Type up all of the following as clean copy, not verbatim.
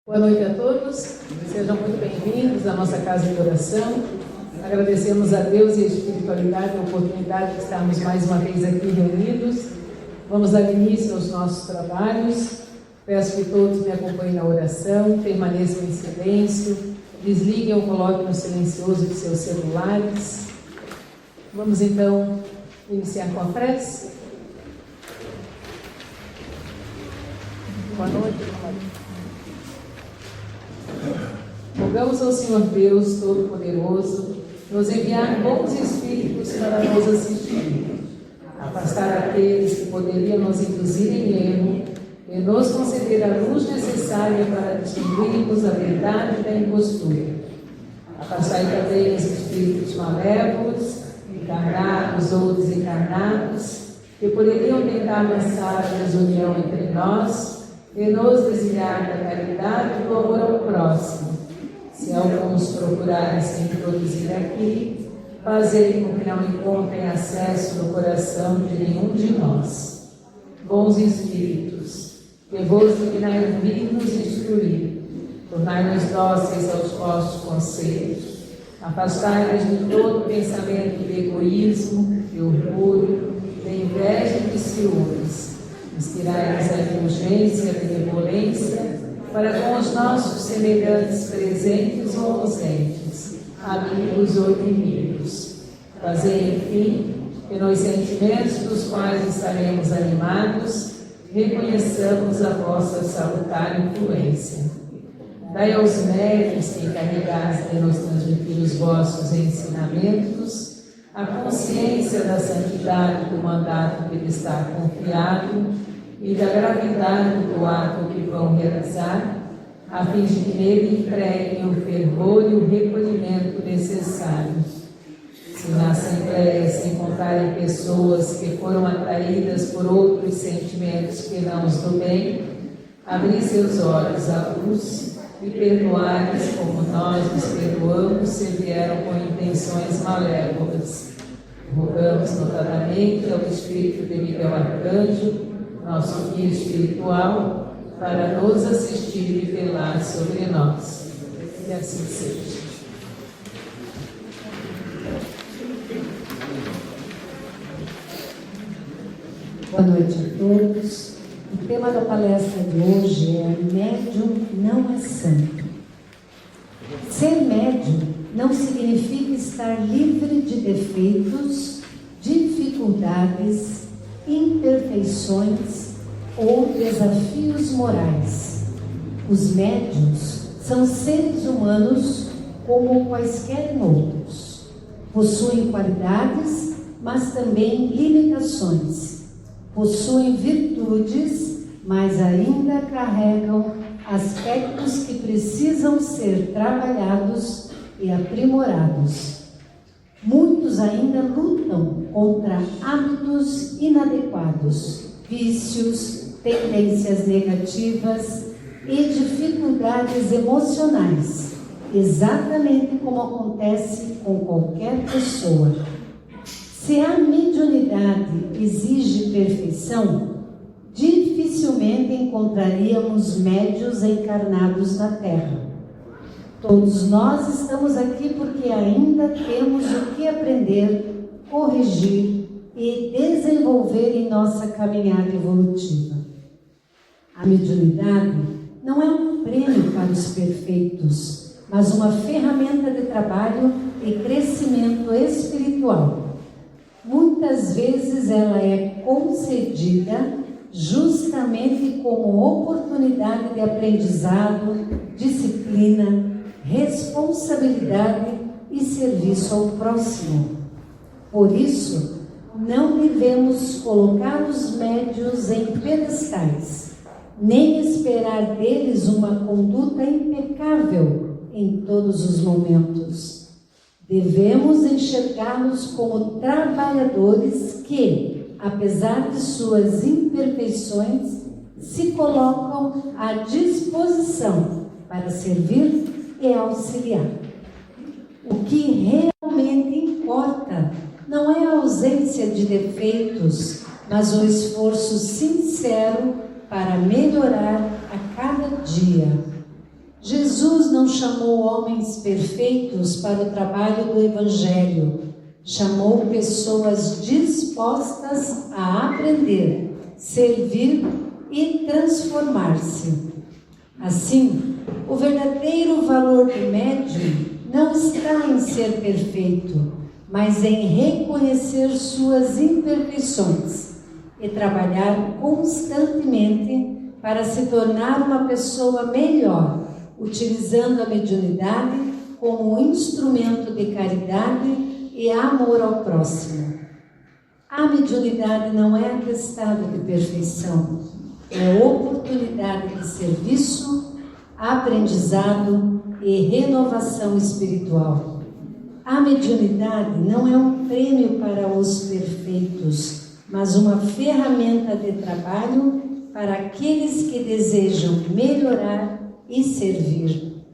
Boa noite a todos, sejam muito bem-vindos à nossa casa de oração. Agradecemos a Deus e a espiritualidade a oportunidade de estarmos mais uma vez aqui reunidos. Vamos dar início aos nossos trabalhos. Peço que todos me acompanhem na oração, permaneçam em silêncio, desliguem ou coloquem no silencioso de seus celulares. Vamos então iniciar com a prece. Boa noite, rogamos ao Senhor Deus Todo-Poderoso nos enviar bons espíritos para nos assistir, afastar aqueles que poderiam nos induzir em erro e nos conceder a luz necessária para distinguirmos a verdade da impostura. Afastai também os espíritos malévolos, encarnados ou desencarnados, que poderiam tentar lançar a desunião entre nós e nos desviar da caridade e do amor ao próximo. Se alguns procurarem se introduzir aqui, fazei com que não encontrem acesso no coração de nenhum de nós. Bons espíritos, que vos dignai vir nos instruir, tornai-nos dóceis aos vossos conselhos, afastai-nos de todo pensamento de egoísmo, de orgulho, de inveja e de ciúmes. Inspirai-nos a indulgência e a benevolência para com os nossos semelhantes presentes ou ausentes, amigos ou inimigos. Fazei, enfim, que nos sentimentos dos quais estaremos animados, reconheçamos a vossa salutar influência. Dai aos médiuns que encarregaste de nos transmitir os vossos ensinamentos a consciência da santidade do mandato que lhe está confiado e da gravidade do ato que vão realizar, a fim de que nele empreguem o fervor e o recolhimento necessários. Se na Assembleia se encontrarem pessoas que foram atraídas por outros sentimentos que não os do bem, abri seus olhos à luz e perdoai-lhes como nós nos perdoamos se vieram com intenções malévolas. Rogamos notadamente ao Espírito de Miguel Arcanjo, nosso guia espiritual, para nos assistir e velar sobre nós. Que assim seja. Boa noite a todos. O tema da palestra de hoje é Médium não é santo. Ser médium não significa estar livre de defeitos, dificuldades, imperfeições ou desafios morais. Os médiuns são seres humanos como quaisquer outros. Possuem qualidades, mas também limitações. Possuem virtudes, mas ainda carregam aspectos que precisam ser trabalhados e aprimorados. Muitos ainda lutam contra hábitos inadequados, vícios, tendências negativas e dificuldades emocionais, exatamente como acontece com qualquer pessoa. Se a mediunidade exige perfeição, dificilmente encontraríamos médiuns encarnados na Terra. Todos nós estamos aqui porque ainda temos o que aprender, corrigir e desenvolver em nossa caminhada evolutiva. A mediunidade não é um prêmio para os perfeitos, mas uma ferramenta de trabalho e crescimento espiritual. Muitas vezes ela é concedida justamente como oportunidade de aprendizado, disciplina, responsabilidade e serviço ao próximo. Por isso, não devemos colocar os médiuns em pedestais, nem esperar deles uma conduta impecável em todos os momentos. Devemos enxergá-los como trabalhadores que, apesar de suas imperfeições, se colocam à disposição para servir e auxiliar. O que realmente importa não é a ausência de defeitos, mas o esforço sincero para melhorar a cada dia. Jesus não chamou homens perfeitos para o trabalho do Evangelho. Chamou pessoas dispostas a aprender, servir e transformar-se. Assim, o verdadeiro valor do médium não está em ser perfeito, mas em reconhecer suas imperfeições e trabalhar constantemente para se tornar uma pessoa melhor, utilizando a mediunidade como instrumento de caridade e amor ao próximo. A mediunidade não é atestado de perfeição, é oportunidade de serviço, aprendizado e renovação espiritual. A mediunidade não é um prêmio para os perfeitos, mas uma ferramenta de trabalho para aqueles que desejam melhorar e servir.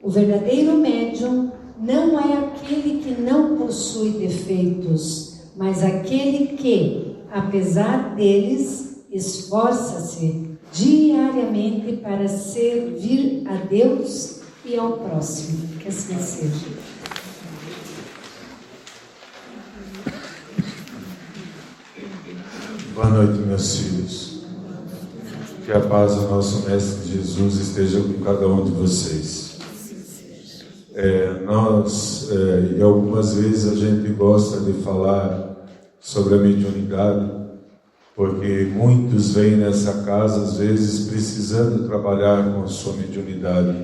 O verdadeiro médium não é aquele que não possui defeitos, mas aquele que, apesar deles, esforça-se diariamente para servir a Deus e ao próximo. Que assim seja. Boa noite, meus filhos. Que a paz do nosso Mestre Jesus esteja com cada um de vocês. E algumas vezes a gente gosta de falar sobre a mediunidade, porque muitos vêm nessa casa, às vezes, precisando trabalhar com a sua mediunidade,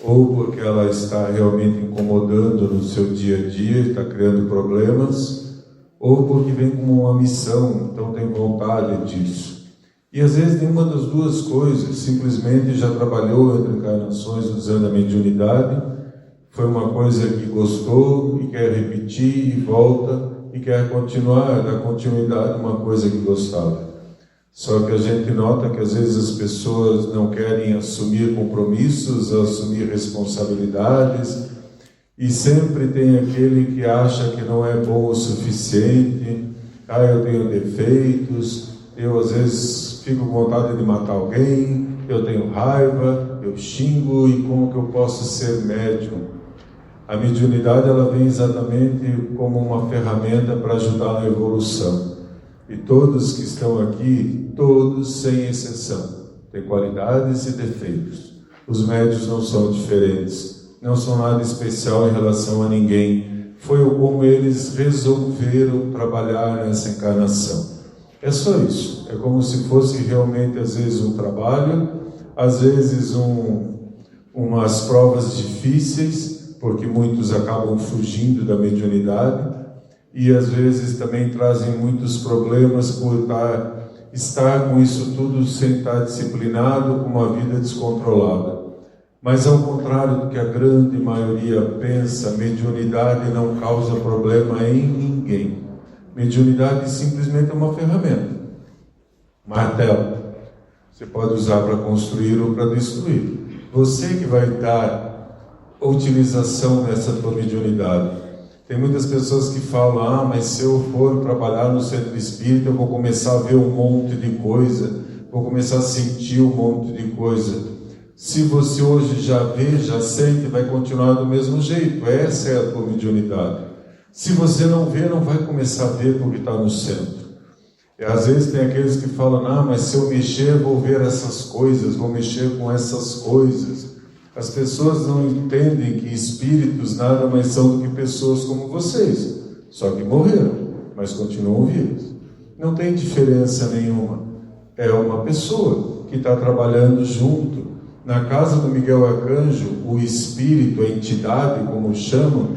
ou porque ela está realmente incomodando no seu dia a dia, está criando problemas, ou porque vem com uma missão, então tem vontade disso. E às vezes nenhuma das duas coisas, simplesmente já trabalhou entre encarnações usando a mediunidade, foi uma coisa que gostou e quer repetir e volta e quer continuar, dar continuidade a uma coisa que gostava. Só que a gente nota que às vezes as pessoas não querem assumir compromissos, assumir responsabilidades, e sempre tem aquele que acha que não é bom o suficiente. Eu tenho defeitos, eu às vezes fico com vontade de matar alguém, eu tenho raiva, eu xingo, e como que eu posso ser médium? A mediunidade, ela vem exatamente como uma ferramenta para ajudar na evolução. E todos que estão aqui, todos sem exceção, têm qualidades e defeitos. Os médiuns não são diferentes, não são nada especial em relação a ninguém. Foi como eles resolveram trabalhar nessa encarnação. É só isso. É como se fosse realmente, às vezes, um trabalho, às vezes umas provas difíceis, porque muitos acabam fugindo da mediunidade, e às vezes também trazem muitos problemas por estar com isso tudo sem estar disciplinado, com uma vida descontrolada. Mas ao contrário do que a grande maioria pensa, mediunidade não causa problema em ninguém. Mediunidade simplesmente é uma ferramenta. Martelo. Você pode usar para construir ou para destruir. Você que vai dar a utilização dessa tua mediunidade. Tem muitas pessoas que falam, mas se eu for trabalhar no centro espírita, eu vou começar a ver um monte de coisa, vou começar a sentir um monte de coisa. Se você hoje já vê, já sente, vai continuar do mesmo jeito. Essa é a tua mediunidade. Se você não vê, não vai começar a ver porque está no centro. E às vezes tem aqueles que falam, mas se eu mexer, vou ver essas coisas, vou mexer com essas coisas. As pessoas não entendem que espíritos nada mais são do que pessoas como vocês, só que morreram, mas continuam vivos. Não tem diferença nenhuma. É uma pessoa que está trabalhando junto. Na casa do Miguel Arcanjo, o espírito, a entidade, como chamam,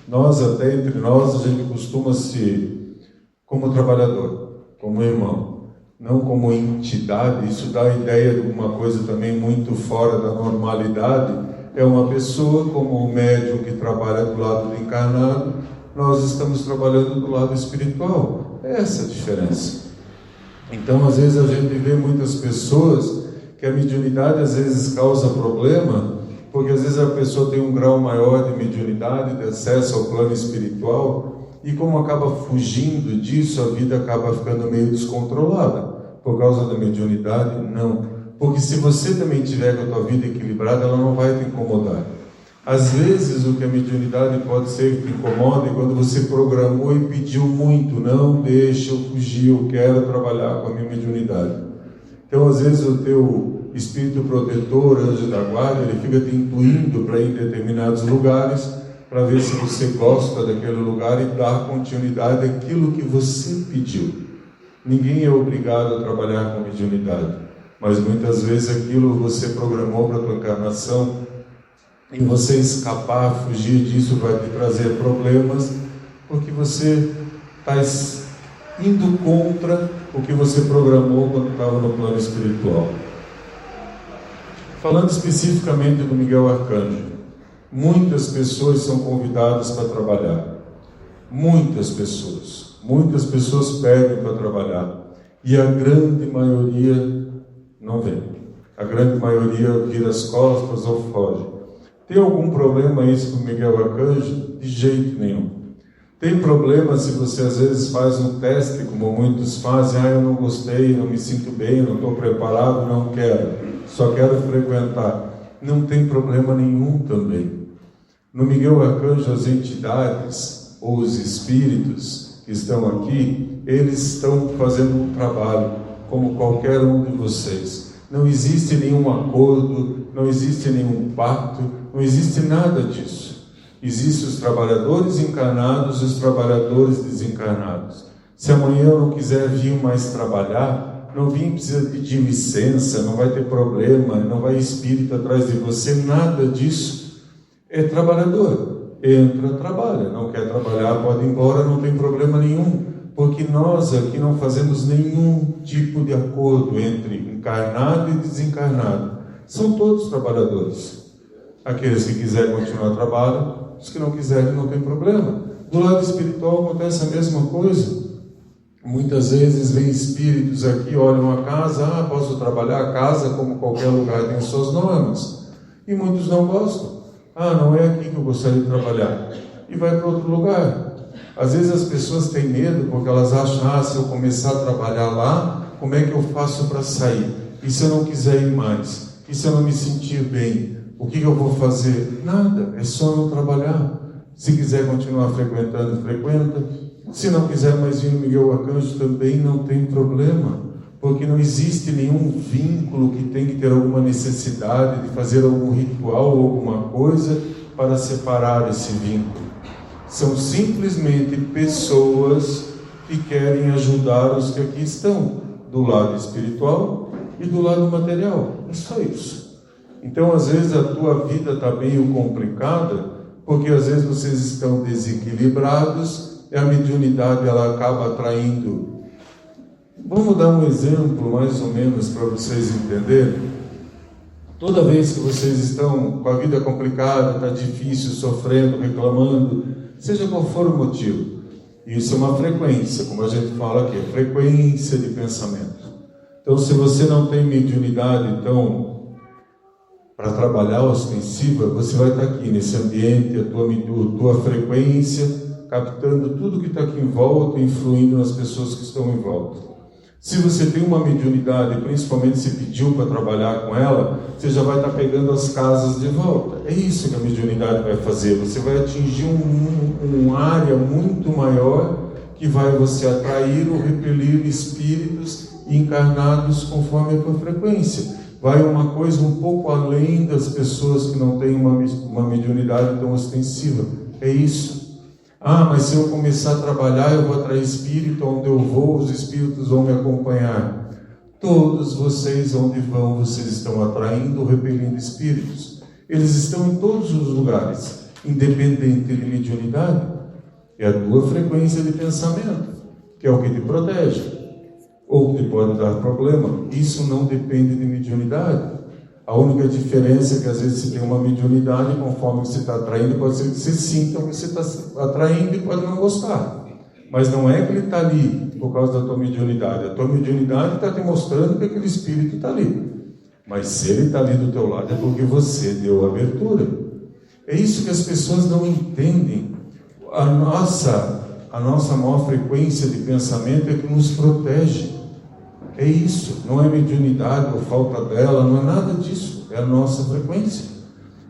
nós até entre nós, a gente costuma se como trabalhador, como irmão. Não como entidade. Isso dá a ideia de uma coisa também muito fora da normalidade. É uma pessoa como o médium que trabalha do lado do encarnado, nós estamos trabalhando do lado espiritual. É essa a diferença. Então, às vezes a gente vê muitas pessoas que a mediunidade às vezes causa problema, porque às vezes a pessoa tem um grau maior de mediunidade, de acesso ao plano espiritual, e como acaba fugindo disso, a vida acaba ficando meio descontrolada. Por causa da mediunidade, não. Porque se você também tiver com a tua vida equilibrada, ela não vai te incomodar. Às vezes o que a mediunidade pode ser que te incomoda é quando você programou e pediu muito, não deixa eu fugir, eu quero trabalhar com a minha mediunidade. Então às vezes o teu espírito protetor, anjo da guarda, ele fica te intuindo para ir em determinados lugares, para ver se você gosta daquele lugar e dar continuidade àquilo que você pediu. Ninguém é obrigado a trabalhar com mediunidade, mas muitas vezes aquilo você programou para a tua encarnação, e você escapar, fugir disso vai te trazer problemas, porque você está indo contra o que você programou quando estava no plano espiritual. Falando especificamente do Miguel Arcanjo, muitas pessoas são convidadas para trabalhar. Muitas pessoas pedem para trabalhar, e a grande maioria não vem. A grande maioria vira as costas ou foge. Tem algum problema isso com o Miguel Arcanjo? De jeito nenhum. Tem problema se você às vezes faz um teste, como muitos fazem, eu não gostei, não me sinto bem, não estou preparado, não quero, só quero frequentar. Não tem problema nenhum também. No Miguel Arcanjo, as entidades ou os espíritos que estão aqui, eles estão fazendo um trabalho, como qualquer um de vocês. Não existe nenhum acordo, não existe nenhum pacto, não existe nada disso. Existem os trabalhadores encarnados e os trabalhadores desencarnados. Se amanhã eu não quiser vir mais trabalhar, não precisa pedir licença, não vai ter problema, não vai espírito atrás de você, nada disso. É trabalhador, entra, trabalha, não quer trabalhar, pode ir embora, não tem problema nenhum, porque nós aqui não fazemos nenhum tipo de acordo entre encarnado e desencarnado. São todos trabalhadores. Aqueles que quiserem continuar trabalham, os que não quiserem não tem problema. Do lado espiritual acontece a mesma coisa. Muitas vezes vem espíritos aqui, olham a casa, posso trabalhar a casa como qualquer lugar tem suas normas. E muitos não gostam. Não é aqui que eu gostaria de trabalhar. E vai para outro lugar. Às vezes as pessoas têm medo porque elas acham, se eu começar a trabalhar lá, como é que eu faço para sair? E se eu não quiser ir mais? E se eu não me sentir bem? O que eu vou fazer? Nada, é só não trabalhar. Se quiser continuar frequentando, frequenta. Se não quiser mais vir no Miguel Arcanjo também não tem problema, porque não existe nenhum vínculo que tem que ter alguma necessidade de fazer algum ritual ou alguma coisa para separar esse vínculo. São simplesmente pessoas que querem ajudar os que aqui estão, do lado espiritual e do lado material. É só isso. Então, às vezes, a tua vida está meio complicada, porque às vezes vocês estão desequilibrados e a mediunidade ela acaba atraindo. Vamos dar um exemplo, mais ou menos, para vocês entenderem. Toda vez que vocês estão com a vida complicada, está difícil, sofrendo, reclamando, seja qual for o motivo, isso é uma frequência, como a gente fala aqui, frequência de pensamento. Então, se você não tem mediunidade, então, para trabalhar ostensiva, você vai estar aqui nesse ambiente, a tua frequência, captando tudo que está aqui em volta, influindo nas pessoas que estão em volta. Se você tem uma mediunidade, principalmente se pediu para trabalhar com ela, você já vai estar pegando as casas de volta. É isso que a mediunidade vai fazer. Você vai atingir uma área muito maior que vai você atrair ou repelir espíritos encarnados conforme a tua frequência. Vai uma coisa um pouco além das pessoas que não têm uma mediunidade tão ostensiva. É isso. Mas se eu começar a trabalhar, eu vou atrair espírito, onde eu vou, os espíritos vão me acompanhar. Todos vocês, onde vão, vocês estão atraindo ou repelindo espíritos. Eles estão em todos os lugares, independente de mediunidade. É a tua frequência de pensamento, que é o que te protege. Ou que pode dar problema. Isso não depende de mediunidade. A única diferença é que às vezes você tem uma mediunidade, conforme você está atraindo, pode ser que você sinta o que você está atraindo e pode não gostar. Mas não é que ele está ali por causa da tua mediunidade. A tua mediunidade está te mostrando que aquele espírito está ali. Mas se ele está ali do teu lado é porque você deu abertura. É isso que as pessoas não entendem. A nossa maior frequência de pensamento é que nos protege. É isso, não é mediunidade ou falta dela, não é nada disso, é a nossa frequência.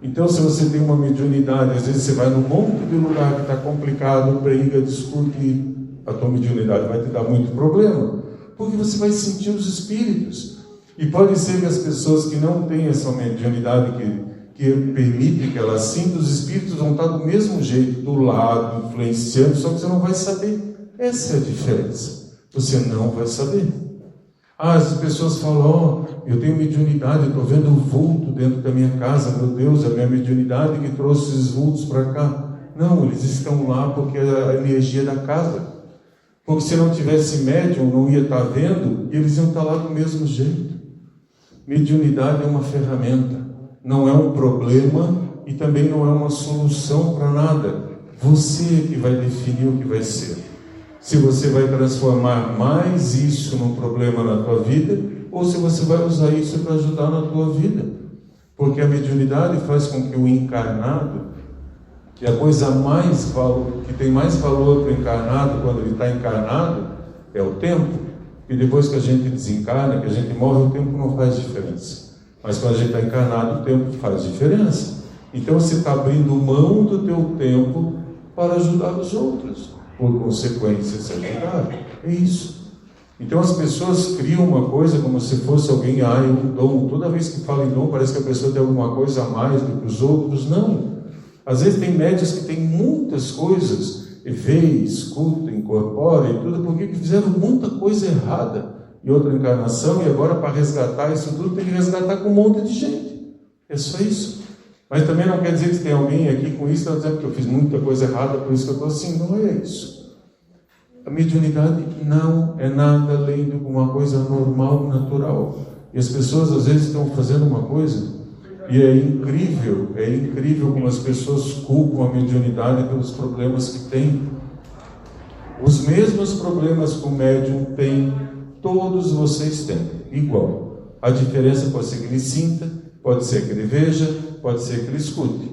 Então, se você tem uma mediunidade, às vezes você vai num monte de lugar que está complicado, briga, discute, a tua mediunidade vai te dar muito problema, porque você vai sentir os espíritos. E pode ser que as pessoas que não têm essa mediunidade, que permite que elas sintam, os espíritos vão estar do mesmo jeito, do lado, influenciando, só que você não vai saber. Essa é a diferença. Você não vai saber. As pessoas falam, eu tenho mediunidade, eu estou vendo um vulto dentro da minha casa, meu Deus, é a minha mediunidade que trouxe esses vultos para cá. Não, eles estão lá porque é a energia da casa. Porque se não tivesse médium, não ia estar vendo, e eles iam estar lá do mesmo jeito. Mediunidade é uma ferramenta, não é um problema e também não é uma solução para nada. Você que vai definir o que vai ser. Se você vai transformar mais isso num problema na tua vida, ou se você vai usar isso para ajudar na tua vida. Porque a mediunidade faz com que o encarnado, que a coisa que tem mais valor para o encarnado quando ele está encarnado, é o tempo. E depois que a gente desencarna, que a gente morre, o tempo não faz diferença. Mas quando a gente está encarnado, o tempo faz diferença. Então você está abrindo mão do teu tempo para ajudar os outros. Por consequência, se ajudar. É isso. Então as pessoas criam uma coisa como se fosse alguém, um dom. Toda vez que fala em dom, parece que a pessoa tem alguma coisa a mais do que os outros. Não. Às vezes tem médios que têm muitas coisas, e vê, escuta, incorpora e tudo, porque fizeram muita coisa errada em outra encarnação, e agora para resgatar isso tudo, tem que resgatar com um monte de gente. É só isso. Mas também não quer dizer que tem alguém aqui com isso, está dizendo que eu fiz muita coisa errada, por isso que eu estou assim. Não é isso. A mediunidade não é nada além de uma coisa normal, natural. E as pessoas às vezes estão fazendo uma coisa, e é incrível como as pessoas culpam a mediunidade pelos problemas que têm. Os mesmos problemas que o médium tem, todos vocês têm, igual. A diferença pode ser que ele sinta, pode ser que ele veja, pode ser que ele escute.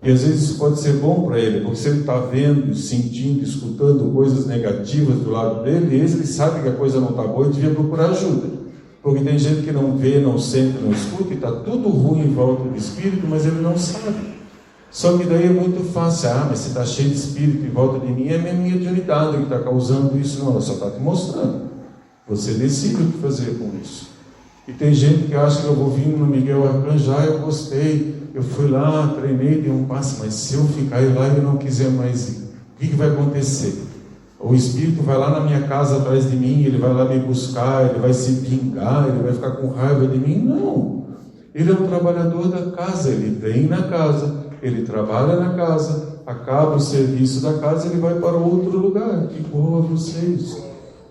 E às vezes isso pode ser bom para ele, porque se ele está vendo, sentindo, escutando coisas negativas do lado dele, ele sabe que a coisa não está boa e devia procurar ajuda. Porque tem gente que não vê, não sente, não escuta, e está tudo ruim em volta do espírito, mas ele não sabe. Só que daí é muito fácil. Mas se está cheio de espírito em volta de mim, é minha mediunidade que está causando isso. Não, ela só está te mostrando. Você decide o que fazer com isso. E tem gente que acha que eu vou vir no Miguel Arcanjo, eu gostei, eu fui lá, treinei, dei um passo, mas se eu ficar lá e eu não quiser mais ir, o que vai acontecer? O espírito vai lá na minha casa atrás de mim, ele vai lá me buscar, ele vai se vingar, ele vai ficar com raiva de mim? Não. Ele é um trabalhador da casa, ele vem na casa, ele trabalha na casa, acaba o serviço da casa, ele vai para outro lugar, igual a vocês.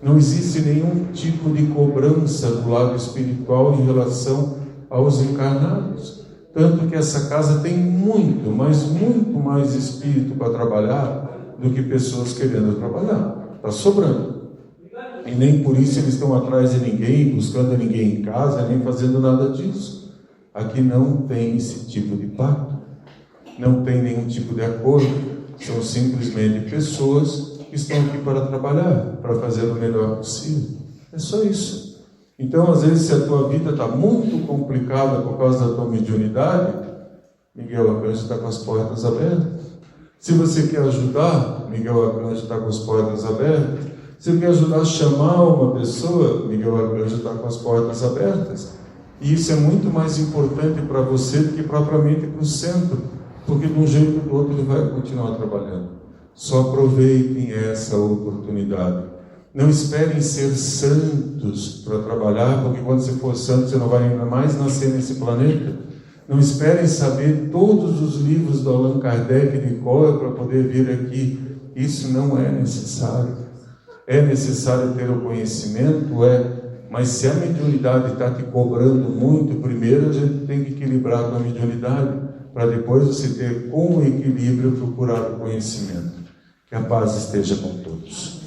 Não existe nenhum tipo de cobrança do lado espiritual em relação aos encarnados. Tanto que essa casa tem muito, mas muito mais espírito para trabalhar do que pessoas querendo trabalhar. Está sobrando. E nem por isso eles estão atrás de ninguém, buscando ninguém em casa, nem fazendo nada disso. Aqui não tem esse tipo de pacto. Não tem nenhum tipo de acordo. São simplesmente pessoas que estão aqui para trabalhar, para fazer o melhor possível. É só isso. Então, às vezes, se a tua vida está muito complicada por causa da tua mediunidade, Miguel Arcanjo está com as portas abertas. Se você quer ajudar, Miguel Arcanjo está com as portas abertas. Se você quer ajudar a chamar uma pessoa, Miguel Arcanjo está com as portas abertas. E isso é muito mais importante para você do que propriamente para o centro, porque de um jeito ou do outro ele vai continuar trabalhando. Só aproveitem essa oportunidade. Não esperem ser santos para trabalhar, porque quando você for santo, você não vai ainda mais nascer nesse planeta. Não esperem saber todos os livros do Allan Kardec de cor para poder vir aqui. Isso não é necessário. É necessário ter o conhecimento, mas se a mediunidade está te cobrando muito, primeiro a gente tem que equilibrar com a mediunidade, para depois você ter com o equilíbrio procurar o conhecimento. Que a paz esteja com todos.